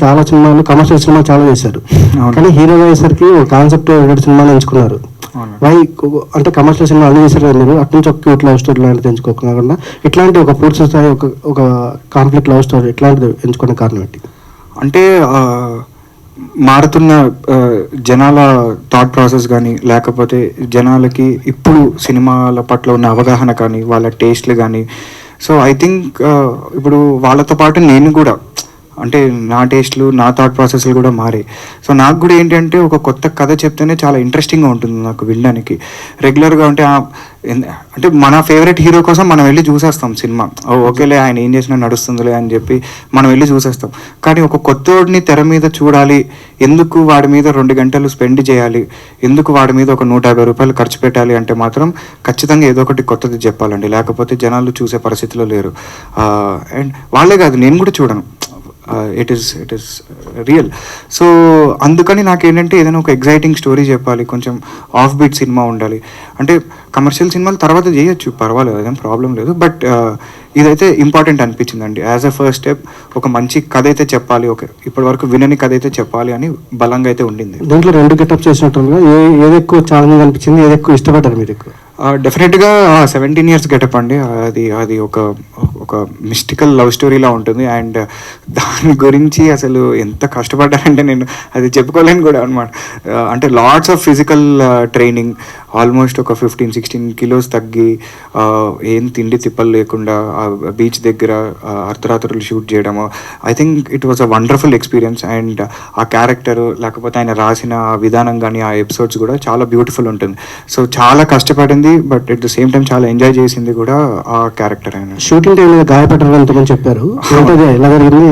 చాలా సినిమాలు కమర్షియల్ సినిమాలు చాలా చేశారు, కానీ హీరోగా అయ్యేసరికి ఒక కాన్సెప్ట్ రెండు సినిమాలు ఎంచుకున్నారు. వై అంటే కమర్షియల్ సినిమా అన్ని చేశారు కదా మీరు, అటు నుంచి ఒక క్యూట్ లవ్ స్టోరీ లాంటిది ఎంచుకోకుండా ఇట్లాంటి ఒక పూర్తి స్థాయి ఒక కాన్ఫ్లిక్ట్ లవ్ స్టోరీ ఇట్లాంటిది ఎంచుకునే కారణం ఏంటి? అంటే మారుతున్న జనాల థాట్ ప్రాసెస్ కానీ, లేకపోతే జనాలకి ఇప్పుడు సినిమాల పట్ల ఉన్న అవగాహన కానీ, వాళ్ళ టేస్ట్లు కానీ. సో ఐ థింక్ ఇప్పుడు వాళ్ళతో పాటు నేను కూడా, అంటే నా టేస్ట్లు, నా థాట్ ప్రాసెస్లు కూడా మారాయి. సో నాకు కూడా ఏంటంటే ఒక కొత్త కథ చెప్తేనే చాలా ఇంట్రెస్టింగ్గా ఉంటుంది నాకు వినడానికి. రెగ్యులర్గా అంటే మన ఫేవరెట్ హీరో కోసం మనం వెళ్ళి చూసేస్తాం సినిమా, ఓకేలే ఆయన ఏం చేసినా నడుస్తుందిలే అని చెప్పి మనం వెళ్ళి చూసేస్తాం. కానీ ఒక కొత్తోడిని తెర మీద చూడాలి, ఎందుకు వాడి మీద 2 గంటలు స్పెండ్ చేయాలి, ఎందుకు వాడి మీద ఒక 150 రూపాయలు ఖర్చు పెట్టాలి అంటే మాత్రం ఖచ్చితంగా ఏదో ఒకటి కొత్తది చెప్పాలండి, లేకపోతే జనాలు చూసే పరిస్థితిలో లేరు. అండ్ వాళ్ళే కాదు, నేను కూడా చూడను. It is real. సో అందుకని నాకేంటంటే ఏదైనా ఒక ఎగ్జైటింగ్ స్టోరీ చెప్పాలి, కొంచెం ఆఫ్ బీట్ సినిమా ఉండాలి. అంటే కమర్షియల్ సినిమాలు తర్వాత చేయొచ్చు, పర్వాలేదు, అదేం ప్రాబ్లం లేదు. బట్ ఇదైతే ఇంపార్టెంట్ అనిపించిందండి. యాజ్ అ ఫస్ట్ స్టెప్ ఒక మంచి కథ అయితే చెప్పాలి, ఒక ఇప్పటి వరకు వినని కథ అయితే చెప్పాలి అని బలంగా అయితే ఉండింది. దీంట్లో 2 గెటప్ చేసినట్టుగా ఏది ఎక్కువ ఛాలెంజింగ్ అనిపించింది, ఏది ఎక్కువ ఇష్టపడ్డారు మీరు ఎక్కువ? డెఫినెట్గా 17 years గెటప్ అండి. అది ఒక మిస్టికల్ లవ్ స్టోరీలా ఉంటుంది. అండ్ దాని గురించి అసలు ఎంత కష్టపడ్డానంటే నేను అది చెప్పుకోలేను కూడా అనమాట. అంటే lots of physical training, almost ఒక 15-16 kilos తగ్గి, ఏం తిండి తిప్పలు లేకుండా బీచ్ దగ్గర అర్ధరాత్రులు షూట్ చేయడము. I think it was a wonderful experience. And ఆ క్యారెక్టర్, లేకపోతే ఆయన రాసిన విధానం కానీ, ఆ ఎపిసోడ్స్ కూడా చాలా బ్యూటిఫుల్ ఉంటుంది. సో చాలా కష్టపడింది, but at the same time చాలా ఎంజాయ్ చేసింది కూడా ఆ క్యారెక్టర్. ఆయన షూటింగ్ టైంలో గాయపడ్డారు ఎంతమంది చెప్పారు, ఎలా జరిగింది?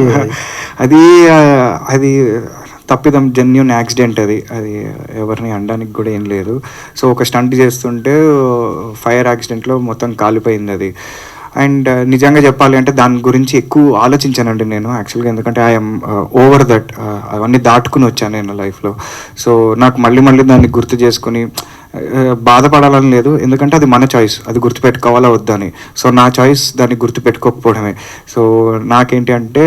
అది తప్పిదం, జెన్యూన్ యాక్సిడెంట్. అది ఎవరిని అనడానికి కూడా ఏం లేదు. సో ఒక స్టంట్ చేస్తుంటే ఫైర్ యాక్సిడెంట్లో మొత్తం కాలిపోయింది అది. అండ్ నిజంగా చెప్పాలి అంటే దాని గురించి ఎక్కువ ఆలోచించానండి నేను యాక్చువల్గా, ఎందుకంటే ఐఎమ్ ఓవర్ దట్. అవన్నీ దాటుకుని వచ్చాను నేను లైఫ్లో. సో నాకు మళ్ళీ దాన్ని గుర్తు చేసుకుని బాధపడాలని లేదు, ఎందుకంటే అది మన చాయిస్, అది గుర్తుపెట్టుకోవాలా వద్దని. సో నా చాయిస్ దాన్ని గుర్తుపెట్టుకోకపోవడమే. సో నాకేంటి అంటే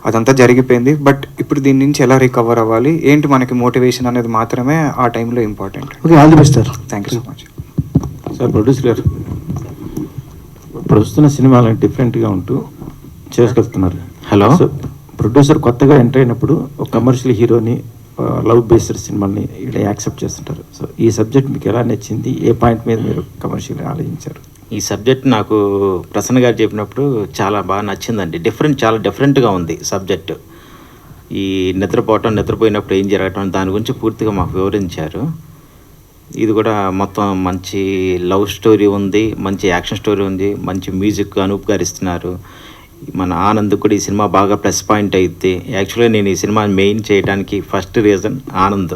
అదంతా జరిగిపోయింది, బట్ ఇప్పుడు దీని నుంచి ఎలా రికవర్ అవ్వాలి, ఏంటి మనకి మోటివేషన్ అనేది మాత్రమే ఆ టైంలో important. Okay, all the best sir. Thank you so much sir. Producer గారు, ఇప్పుడు వస్తున్న సినిమాలను డిఫరెంట్గా ఉంటూ చేసుకెళ్తున్నారు. హలో. సో ప్రొడ్యూసర్ కొత్తగా ఎంటర్ అయినప్పుడు ఒక కమర్షియల్ హీరోని, లవ్ బేస్డ్ సినిమాని ఇక్కడ యాక్సెప్ట్ చేస్తుంటారు. సో ఈ సబ్జెక్ట్ మీకు ఎలా నచ్చింది, ఏ పాయింట్ మీద మీరు కమర్షియల్గా ఆలోచించారు? ఈ సబ్జెక్ట్ నాకు ప్రసన్న గారు చెప్పినప్పుడు చాలా బాగా నచ్చిందండి. చాలా డిఫరెంట్గా ఉంది సబ్జెక్టు. ఈ నిద్రపోయినప్పుడు ఏం జరగటం, దాని గురించి పూర్తిగా మాకు వివరించారు. ఇది కూడా మొత్తం మంచి లవ్ స్టోరీ ఉంది, మంచి యాక్షన్ స్టోరీ ఉంది, మంచి మ్యూజిక్ అనూప్ గారు ఇస్తున్నారు. మన ఆనంద్ కూడా ఈ సినిమా బాగా ప్లస్ పాయింట్ అయితే. యాక్చువల్గా నేను ఈ సినిమా మెయిన్ చేయడానికి ఫస్ట్ రీజన్ ఆనంద్.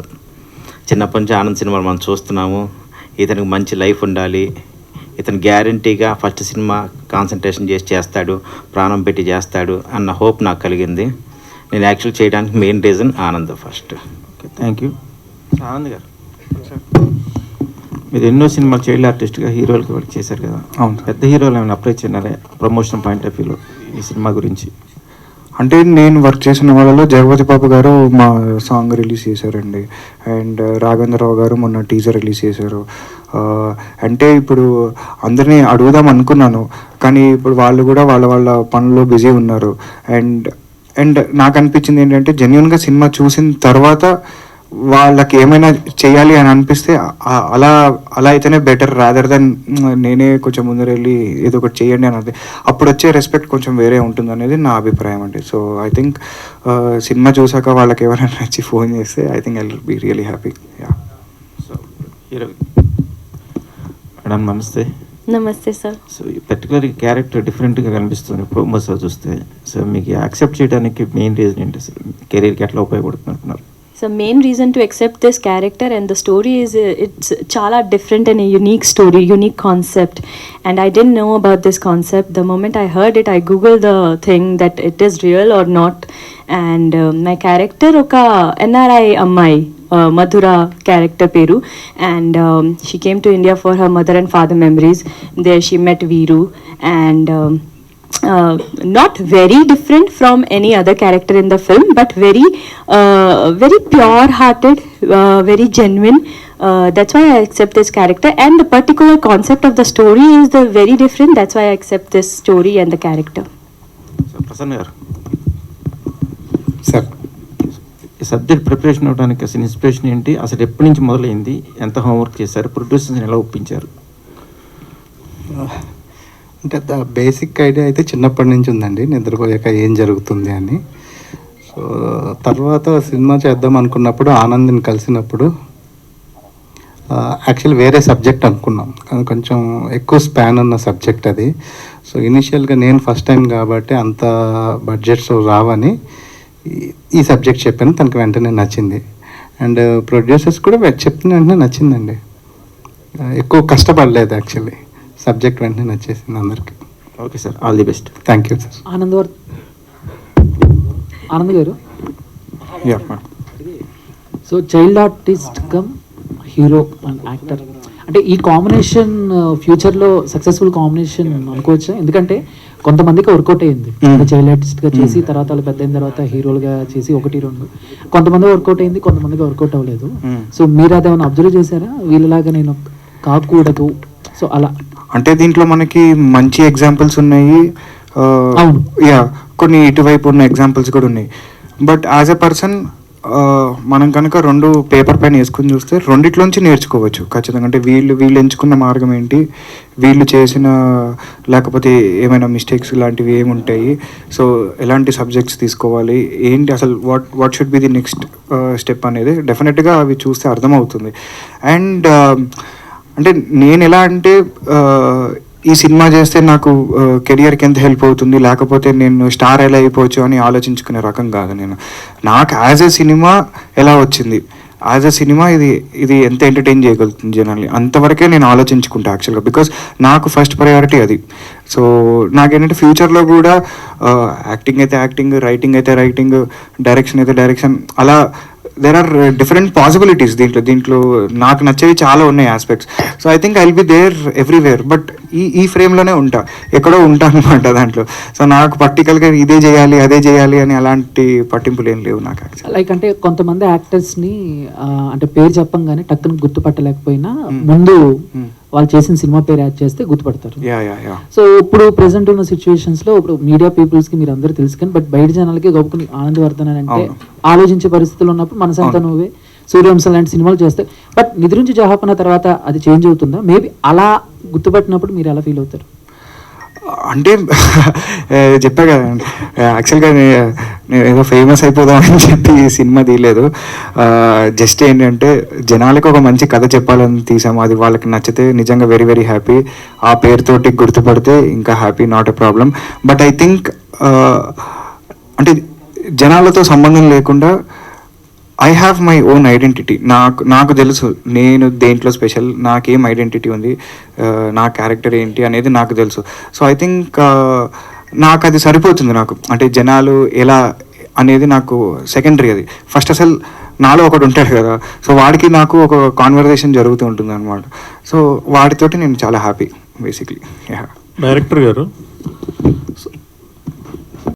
చిన్నప్పటి నుంచి ఆనంద్ సినిమాలు మనం చూస్తున్నాము. ఇతనికి మంచి లైఫ్ ఉండాలి, ఇతను గ్యారంటీగా ఫస్ట్ సినిమా కాన్సన్ట్రేషన్ చేస్తాడు, ప్రాణం పెట్టి చేస్తాడు అన్న హోప్ నాకు కలిగింది. నేను యాక్చువల్ చేయడానికి main reason Anand first. Okay, thank you. Anand గారు, మీరు ఎన్నో సినిమాలు చైల్డ్ ఆర్టిస్ట్గా హీరోలకి వర్క్ చేశారు కదా. అవును. పెద్ద హీరోలు ఏమైనా అప్రోచ్ అయినారా ప్రమోషన్ పాయింట్ ఆఫ్ వ్యూలో ఈ సినిమా గురించి? అంటే నేను వర్క్ చేసిన వాళ్ళలో జగపతి బాబు గారు మా సాంగ్ రిలీజ్ చేశారండి. అండ్ రాఘవేంద్రరావు గారు మొన్న టీజర్ రిలీజ్ చేశారు. అంటే ఇప్పుడు అందరినీ అడుగుదాం అనుకున్నాను, కానీ ఇప్పుడు వాళ్ళు కూడా వాళ్ళ పనుల్లో బిజీ ఉన్నారు. అండ్ నాకు అనిపించింది ఏంటంటే జెన్యున్గా సినిమా చూసిన తర్వాత వాళ్ళకి ఏమైనా చేయాలి అని అనిపిస్తే అలా అయితేనే బెటర్, రాదర్ దెన్ నేనే కొంచెం ముందర వెళ్ళి ఏదో ఒకటి చేయండి అన్నది. అప్పుడు వచ్చే రెస్పెక్ట్ కొంచెం వేరే ఉంటుంది అనేది నా అభిప్రాయం అండి. సో ఐ థింక్ సినిమా చూసాక వాళ్ళకి ఎవరైనా నచ్చి ఫోన్ చేస్తే I think I will be really happy. Yeah. So hero madam నమస్తే. నమస్తే సార్. సో ఈ పర్టికులర్ క్యారెక్టర్ డిఫరెంట్గా కనిపిస్తుంది ప్రోమోస్ చూస్తే. సో మీకు యాక్సెప్ట్ చేయడానికి మెయిన్ రీజన్ ఏంటి, అసలు కెరీర్కి ఎట్లా ఉపయోగపడుతుంది అనుకున్నారు? So main reason to accept this character and the story is it's chala different and a unique story, unique concept, and I didn't know about this concept. The moment I heard it, I googled the thing that it is real or not, and my character oka NRI ammai Madhura character peru, and she came to India for her mother and father memories. There she met Veeru, and not very different from any other character in the film, but very very pure-hearted, very genuine. That's why I accept this character, and the particular concept of the story is the very different. That's why I accept this story and the character. So Prasanna గారు, sir ఈ subject preparation అవ్వడానికి అసలు inspiration ఏంటి, అసలు ఎప్పటి నుంచి మొదలైంది, ఎంత హోంవర్క్ చేశారు, ప్రొడ్యూసర్స్ని ఎలా ఒప్పించారు? అంటే బేసిక్ ఐడియా అయితే చిన్నప్పటి నుంచి ఉందండి, నిద్రపోయాక ఏం జరుగుతుంది అని. సో తర్వాత సినిమా చేద్దాం అనుకున్నప్పుడు ఆనంద్ని కలిసినప్పుడు యాక్చువల్లీ వేరే సబ్జెక్ట్ అనుకున్నాం, కానీ కొంచెం ఎక్కువ స్పాన్ ఉన్న సబ్జెక్ట్ అది. సో ఇనిషియల్గా నేను ఫస్ట్ టైం కాబట్టి అంత బడ్జెట్స్ రావని ఈ సబ్జెక్ట్ చెప్పాను, తనకి వెంటనే నచ్చింది. అండ్ ప్రొడ్యూసర్స్ కూడా చెప్పిన వెంటనే నచ్చిందండి, ఎక్కువ కష్టపడలేదు యాక్చువల్లీ, సబ్జెక్ట్ వెంటనే నచ్చేసింది అందరికి. Okay sir, all the best. Thank you sir. Anand గారు, yeah so child artist come hero and actor, అంటే ఈ కాంబినేషన్ ఫ్యూచర్లో సక్సెస్ఫుల్ కాంబినేషన్ అనుకోవచ్చా? ఎందుకంటే కొంతమందికి వర్కౌట్ అయ్యింది, చైల్డ్ ఆర్టిస్ట్గా చేసి తర్వాత వాళ్ళు పెద్ద అయిన తర్వాత హీరోలుగా చేసి 1-2, కొంతమంది వర్కౌట్ అయింది, కొంతమందికి వర్కౌట్ అవ్వలేదు. సో మీరు అదేమైనా అబ్జర్వ్ చేశారా, వీళ్ళలాగా నేను కాకూడదు, సో అలా? అంటే దీంట్లో మనకి మంచి ఎగ్జాంపుల్స్ ఉన్నాయి, అవును. యా కొన్ని ఇటువైపు ఉన్న ఎగ్జాంపుల్స్ కూడా ఉన్నాయి. బట్ యాజ్ ఎ పర్సన్ మనం కనుక 2 పేపర్ పైన వేసుకుని చూస్తే రెండిట్లోంచి నేర్చుకోవచ్చు ఖచ్చితంగా. అంటే వీళ్ళు ఎంచుకున్న మార్గం ఏంటి, వీళ్ళు చేసిన లేకపోతే ఏమైనా మిస్టేక్స్ లాంటివి ఏముంటాయి, సో ఎలాంటి సబ్జెక్ట్స్ తీసుకోవాలి, ఏంటి అసలు what should be the next step అనేది డెఫినెట్గా అవి చూస్తే అర్థమవుతుంది. అండ్ అంటే నేను ఎలా అంటే ఈ సినిమా చేస్తే నాకు కెరియర్కి ఎంత హెల్ప్ అవుతుంది, లేకపోతే నేను స్టార్ ఎలా అయిపోవచ్చు అని ఆలోచించుకునే రకం కాదు నేను. నాకు యాజ్ ఎ సినిమా ఎలా వచ్చింది, యాజ్ ఎ సినిమా ఇది ఎంత ఎంటర్టైన్ చేయగలుగుతుంది జనాల్ని, అంతవరకే నేను ఆలోచించుకుంటా యాక్చువల్గా. బికాస్ నాకు ఫస్ట్ ప్రయారిటీ అది. సో నాకేంటంటే ఫ్యూచర్లో కూడా యాక్టింగ్ అయితే యాక్టింగ్, రైటింగ్ అయితే రైటింగ్, డైరెక్షన్ అయితే డైరెక్షన్, అలా దెర్ ఆర్ డిఫరెంట్ పాసిబిలిటీస్ దీంట్లో నాకు నచ్చేవి చాలా ఉన్నాయి aspects. So I think I will be there everywhere, but ఈ ఫ్రేమ్లోనే ఉంటా, ఎక్కడో ఉంటా అనమాట దాంట్లో. సో నాకు పర్టికల్గా ఇదే చేయాలి అదే చేయాలి అని అలాంటి పట్టింపులు ఏం లేవు నాకు యాక్చువల్లీ. లైక్ అంటే కొంతమంది యాక్టర్స్ని అంటే పేరు చెప్పంగానే టక్కున గుర్తుపట్టలేకపోయినా ముందు వాళ్ళు చేసిన సినిమా పేరు యాడ్ చేస్తే గుర్తుపడతారు. సో ఇప్పుడు ప్రెసెంట్ ఉన్న సిచ్యువేషన్స్ లో ఇప్పుడు మీడియా పీపుల్స్ కి మీరు అందరూ తెలుసు, కానీ బట్ బయట జనాలకి గొప్పని ఆనందవర్ధన్ అంటే ఆలోచించే పరిస్థితులు ఉన్నప్పుడు మనసంతా నువ్వే, సూర్యవంశం లాంటి సినిమాలు చేస్తే, బట్ నిద్రించి జహాపన తర్వాత అది చేంజ్ అవుతుందా? మేబీ అలా గుర్తుపట్టినప్పుడు మీరు ఎలా ఫీల్ అవుతారు? అంటే చెప్పా కదండి, యాక్చువల్గా నేను ఏదో ఫేమస్ అయిపోదామని చెప్పి ఈ సినిమా తీయలేదు. జస్ట్ ఏంటంటే జనాలకు ఒక మంచి కథ చెప్పాలని తీసాము, అది వాళ్ళకి నచ్చితే నిజంగా వెరీ వెరీ హ్యాపీ. ఆ పేరుతోటి గుర్తుపడితే ఇంకా happy, not a problem. But I think అంటే జనాలతో సంబంధం లేకుండా I have my own identity. నాకు తెలుసు నేను దేంట్లో స్పెషల్, నాకేం ఐడెంటిటీ ఉంది, నా క్యారెక్టర్ ఏంటి అనేది నాకు తెలుసు. సో ఐ థింక్ నాకు అది సరిపోతుంది. నాకు అంటే జనాలు ఎలా అనేది నాకు సెకండరీ, అది ఫస్ట్ అసలు నాలో ఒకడు ఉంటాడు కదా, సో వాడికి నాకు ఒక కాన్వర్జేషన్ జరుగుతూ ఉంటుంది అనమాట. సో వాడితోటి నేను చాలా హ్యాపీ బేసిక్లీ. డైరెక్టర్ గారు,